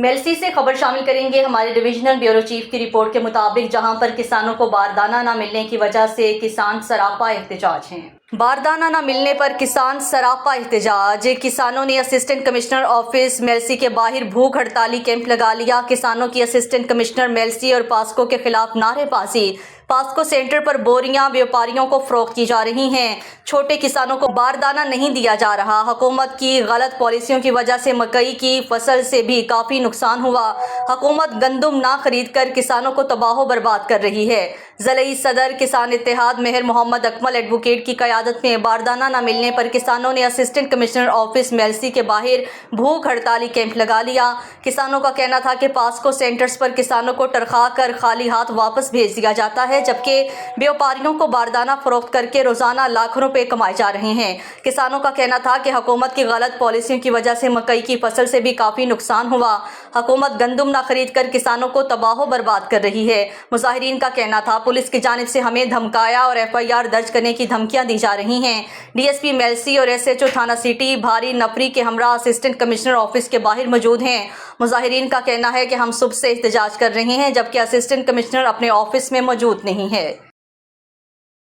میلسی سے خبر شامل کریں گے ہمارے ڈویژنل بیورو چیف کی رپورٹ کے مطابق، جہاں پر کسانوں کو باردانہ نہ ملنے کی وجہ سے کسان سراپا احتجاج ہیں۔ باردانہ نہ ملنے پر کسان سراپا احتجاج۔ کسانوں نے اسسٹنٹ کمشنر آفس میلسی کے باہر بھوک ہڑتالی کیمپ لگا لیا۔ کسانوں کی اسسٹنٹ کمشنر میلسی اور پاسکو کے خلاف نعرے بازی۔ پاسکو سینٹر پر بوریاں بیوپاریوں کو فروخت کی جا رہی ہیں۔ چھوٹے کسانوں کو باردانہ نہیں دیا جا رہا۔ حکومت کی غلط پالیسیوں کی وجہ سے مکئی کی فصل سے بھی کافی نقصان ہوا۔ حکومت گندم نہ خرید کر کسانوں کو تباہ و برباد کر رہی ہے۔ ضلعی صدر کسان اتحاد مہر محمد اکمل ایڈوکیٹ کی قیادت میں باردانہ نہ ملنے پر کسانوں نے اسسٹنٹ کمشنر آفس میلسی کے باہر بھوک ہڑتالی کیمپ لگا لیا۔ کسانوں کا کہنا تھا کہ پاسکو سینٹرز پر کسانوں کو ٹرخا کر خالی ہاتھ واپس بھیج دیا جاتا ہے، جبکہ بیوپاریوں کو باردانہ فروخت کر کے روزانہ لاکھوں روپے کمائے جا رہے ہیں۔ کسانوں کا کہنا تھا کہ حکومت کی غلط پالیسیوں کی وجہ سے مکئی کی فصل سے بھی کافی نقصان ہوا۔ حکومت گندم نہ خرید کر کسانوں کو تباہ و برباد کر رہی ہے۔ مظاہرین کا کہنا تھا پولیس کی جانب سے ہمیں دھمکایا اور FIR درج کرنے کی دھمکیاں دی جا رہی ہیں۔ DSP میلسی اور SHO تھانہ سٹی بھاری نفری کے ہمراہ اسسٹنٹ کمشنر آفس کے باہر موجود ہیں۔ مظاہرین کا کہنا ہے کہ ہم صبح سے احتجاج کر رہے ہیں، جبکہ اسسٹنٹ کمشنر اپنے آفس میں موجود نہیں ہے۔